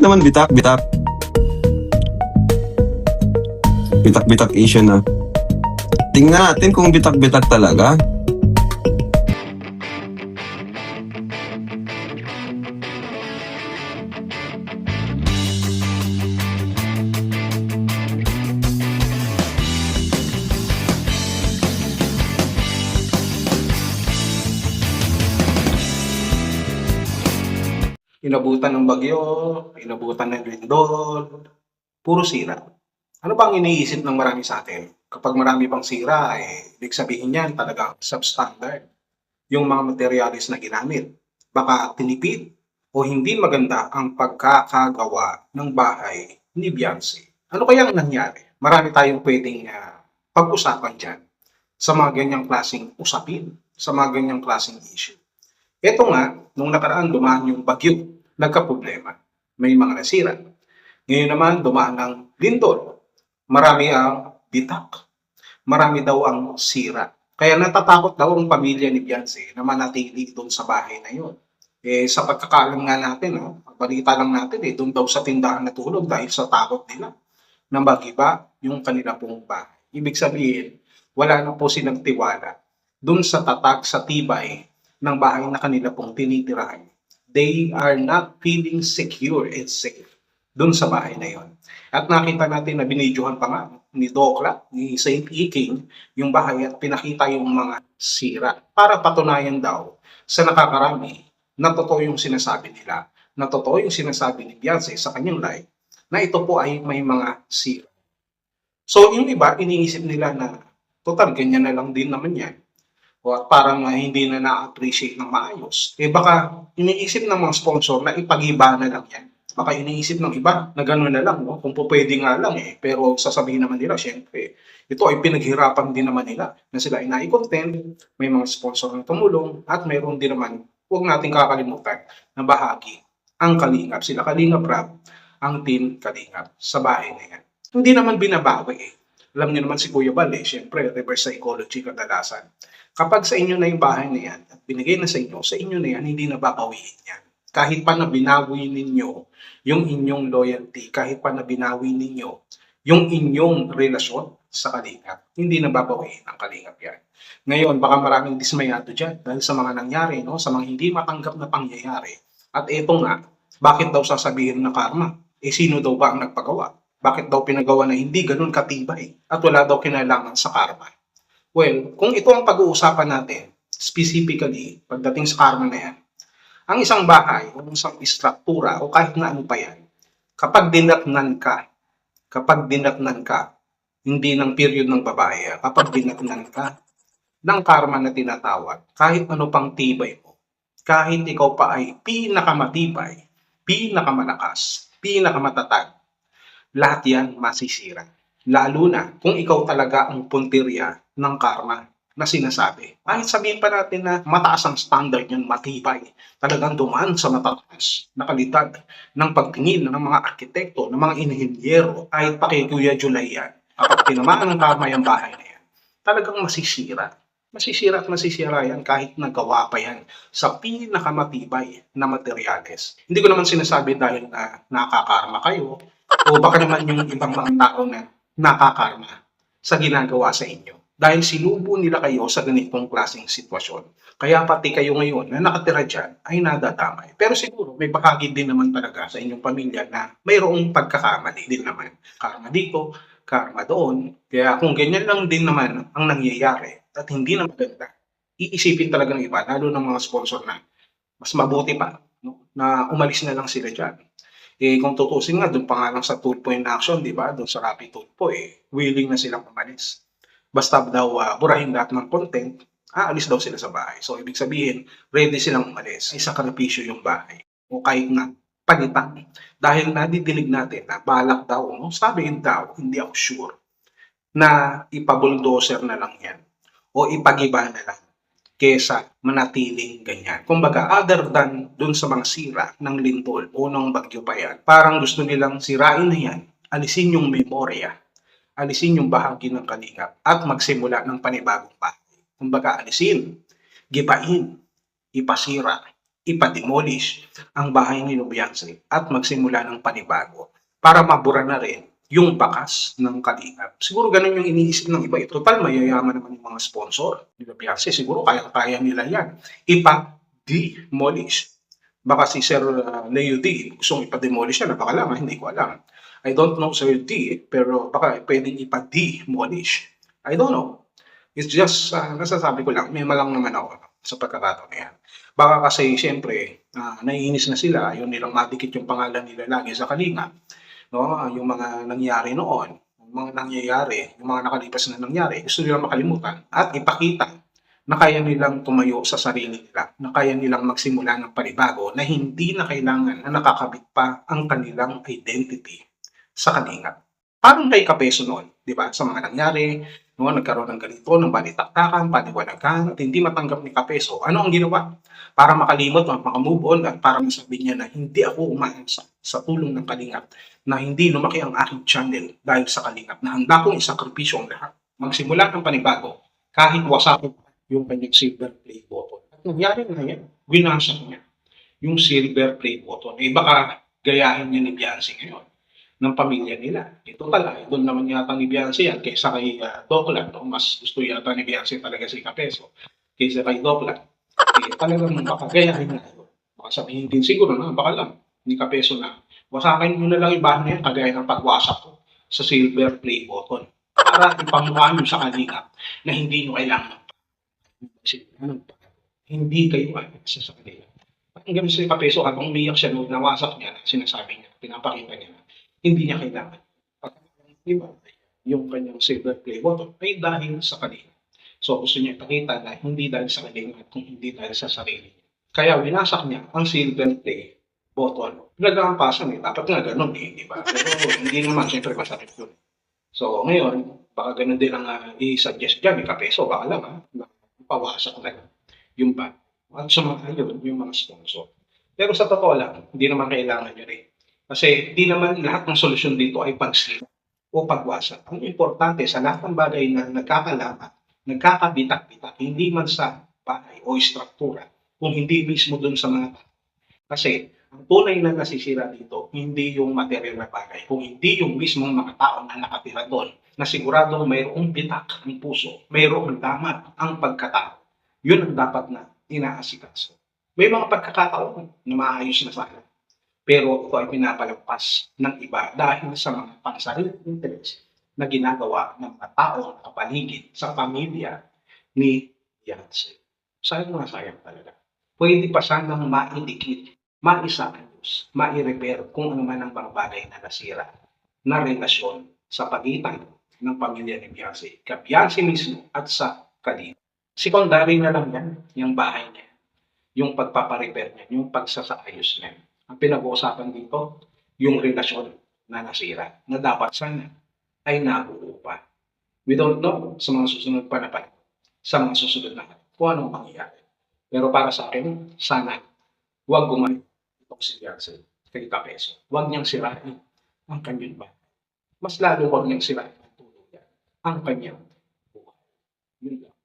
naman bitak-bitak? Bitak-bitak issue na. Tingnan natin kung bitak-bitak talaga. Inabutan ng bagyo, inabutan ng lindol, puro sira. Ano bang iniisip ng marami sa atin? Kapag marami pang sira, ibig sabihin yan talagang substandard. Yung mga materialis na ginamit. Baka tinipid o hindi maganda ang pagkakagawa ng bahay ni Beyonce. Ano kaya ang nangyari? Marami tayong pwedeng pag-usapan dyan sa mga ganyang klaseng usapin, sa mga ganyang klaseng issue. Ito nga, nung nakaraan dumaan yung bagyo, nagka-problema. May mga nasira. Ngayon naman dumaan ng lindol. Marami ang bitak. Marami daw ang sira. Kaya natatakot daw ang pamilya ni Beyonce na manatili doon sa bahay na yun. Sa pagkakaalam nga natin, balita lang natin, doon daw sa tindahan natulog dahil sa takot nila na mag-iba yung kanila pong bahay. Ibig sabihin, wala na po silang tiwala doon sa tatag, sa tibay ng bahay na kanila pong tinitirahan. They are not feeling secure and safe doon sa bahay na yon. At nakita natin na binidyohan pa nga ni Dokla, ni Saint Iking, yung bahay at pinakita yung mga sira para patunayan daw sa nakakarami na totoo yung sinasabi nila, na totoo yung sinasabi ni Beyonce sa kanyang live, na ito po ay may mga sira. So yung iba, iniisip nila na total, ganyan na lang din naman yan. O at parang hindi na na-appreciate ng maayos. Baka iniisip ng mga sponsor na ipag-iba na lang yan. Baka iniisip ng iba na gano'n na lang, no? Kung po pwede nga lang Pero sasabihin naman nila, syempre, ito ay pinaghirapan din naman nila na sila ay nai-content, may mga sponsor na tumulong, at mayroon din naman, huwag natin kakalimutan na bahagi ang Kalingap. Sila Kalingap Rap, ang team Kalingap sa bahay na yan. Hindi naman binabawi Alam niyo naman si Kuya Bal, syempre, reverse psychology kadalasan. Kapag sa inyo na yung bahay na yan at binigay na sa inyo na yan, hindi na babawiin yan. Kahit pa na binawi ninyo yung inyong loyalty, kahit pa na binawi ninyo yung inyong relasyon sa Kalingap, hindi na babawiin ang Kalingap yan. Ngayon, baka maraming dismayado dyan dahil sa mga nangyari, no? Sa mga hindi matanggap na pangyayari. At eto nga, bakit daw sasabihin na karma? Sino daw ba ang nagpagawa? Bakit daw pinagawa na hindi ganun katibay at wala daw kinalaman sa karma? Well, kung ito ang pag-uusapan natin, specifically, pagdating sa karma na yan, ang isang bahay o isang istruktura o kahit na ano pa yan, kapag dinatnan ka, hindi ng period ng babae, kapag dinatnan ka ng karma na tinatawag, kahit ano pang tibay mo, kahit ikaw pa ay pinakamatibay, pinakamalakas, pinakamatatag, lahat yan masisira. Lalo na kung ikaw talaga ang puntirya ng karma na sinasabi. Kahit sabihin pa natin na mataas ang standard yan, matibay, talagang dumaan sa matataas na kalidad ng pagtingin ng mga arkitekto, ng mga inhinyero, kahit pa kay Kuya Julay yan, kapag tinamaan ng karma yung bahay na yan, talagang masisira. Masisira at masisira yan kahit nagawa pa yan sa pinakamatibay na materyales. Hindi ko naman sinasabi dahil na nakakarma kayo o baka naman yung ibang mga tao na nakakarma sa ginagawa sa inyo. Dahil sinubo nila kayo sa ganitong klaseng sitwasyon. Kaya pati kayo ngayon na nakatira dyan ay nadadamay. Pero siguro may bahagi din naman talaga sa inyong pamilya na mayroong pagkakamali din naman. Karma dito, karma doon. Kaya kung ganyan lang din naman ang nangyayari at hindi na maganda, iisipin talaga ng iba, lalo ng mga sponsor na mas mabuti pa, no, na umalis na lang sila dyan. Kung tutusin nga, doon pa nga lang sa Tulpo in Action, di ba? Doon sa Rappi Tulpo, willing na silang umalis. Basta daw burahin lahat ng content, aalis daw sila sa bahay. So, ibig sabihin, ready silang umalis. Isang sakripisyo yung bahay. O kahit na palitan. Dahil nadidinig natin na balak daw, no? Sabihin daw, hindi ako sure, na ipabulldozer na lang yan. O ipagiba na lang kesa manatiling ganyan. Kumbaga, other than dun sa mga sira ng lindol o ng bagyo pa yan, parang gusto nilang sirain na yan, alisin yung memorya, alisin yung bahagi ng Kalingap at magsimula ng panibagong bahay. Kumbaga, alisin, gibain, ipasira, ipa-demolish ang bahay ni Beyonce at magsimula ng panibago para mabura na rin yung bakas ng Kalingap. Siguro ganun yung iniisip ng iba. Total, mayayaman naman yung mga sponsor ni Beyonce. Siguro kaya nila yan. Ipa-demolish. Baka si Sir Leo D gustong ipa-demolish yan. Baka lang, hindi ko alam. I don't know Sir D, pero baka pwedeng ipa-demolish. I don't know. It's just, nasasabi ko lang, may malang naman ako sa pagkakataon na yan. Baka kasi, siyempre, naiinis na sila, yun nilang madikit yung pangalan nila lagi sa Kalinga. No? Yung mga nangyari noon, yung mga nangyayari, yung mga nakalipas na nangyari, gusto nilang makalimutan at ipakita na kaya nilang tumayo sa sarili nila, na kaya nilang magsimula ng panibago na hindi na kailangan na nakakabit pa ang kanilang identity sa Kalinga. Parang kay Kapeso noon, di ba? Sa mga nangyari, no, nagkaroon ng ganito, ng balitaktakan, paliwanagan, at hindi matanggap ni Kapeso. Ano ang ginawa? Para makalimot, makamove on, at para masabi niya na hindi ako umaasa sa tulong ng Kalingap, na hindi lumaki ang aking channel dahil sa Kalingap, na handa kong isakripisyo ang lahat. Magsimula ng panibago, kahit wasakin yung kanyang silver play button. At nangyari na yan, winasak niya yung silver play button. Eh baka gayahin niya ni Beyonce ngayon ng pamilya nila. Ito pala, doon naman yata ni Beyonce yan kaysa kay Doklan. No? Mas gusto yata ni Beyonce talaga si Kapeso kaysa kay Doklan. Eh, talagang makagayahin na ito. Baka sabihin din siguro na, baka lang, ni Kapeso na, wasakin nyo na lang yung bahan na yan, kagaya ng pagwasak ko sa silver play button. Para ipamukha nyo sa kanila na hindi nyo kailangan hindi kayo sa kanila. Hanggang si Kapeso, habang umiyak siya, nung nawasak niya, sinasabi niya, pinapakita niya na hindi niya kailangan. Diba? Yung kanyang silver play button ay dahil sa kanila. So gusto niya ipakita na hindi dahil sa kanila at kung hindi dahil sa sarili niya. Kaya winasak niya ang silver play button. Pinag-aampasan eh. Dapat nga ganun eh. Di ba? Pero hindi naman, siyempre masakit yun. So ngayon, baka ganun din ang i-suggest dyan ni Kapeso. Baka lang pawasak na yung bag. At sumakay yun, yung mga sponsor. Pero sa totoo lang, hindi naman kailangan yun eh. Kasi hindi naman lahat ng solusyon dito ay pagsira o pagwasak. Ang importante sa lahat ng bagay na nagkakalaman, nagkakabitak-bitak, hindi man sa bahay o struktura, kung hindi mismo dun sa mga tao. Kasi ang tunay na nasisira dito, hindi yung material na bagay, kung hindi yung mismong mga tao na nakatira doon, na siguradong mayroong bitak ang puso, mayroong damat ang pagkatao. Yun ang dapat na inaasikaso. May mga pagkakataon na maayos na sana. Pero ito ay pinapalagpas ng iba dahil sa mga pansariling interest na ginagawa ng mga taong nakapaligid sa pamilya ni Beyonce. Sayang na sayang talaga. Pwede pa sanang maidikit, maisaayos, mai-repair kung ano man ang mga bagay na nasira na relasyon sa pagitan ng pamilya ni Beyonce, ka Beyonce mismo at sa Kalina. Secondary na lang yan, yung bahay niya, yung pagpaparepair niya, yung pagsasaayos niya. Ang pinag-uusapan dito, yung relasyon na nasira, na dapat sana ay nabuo pa. We don't know sa mga susunod pa na panahon, sa mga susunod na kung anong mangyayari. Pero para sa akin, sana huwag gumawa itong si Beyonce kay Kapeso. Huwag niyang sirain ang kanyang bahay. Mas lalo huwag niyang sirain ang tuluyan ang kanyang buhay. Yun lang.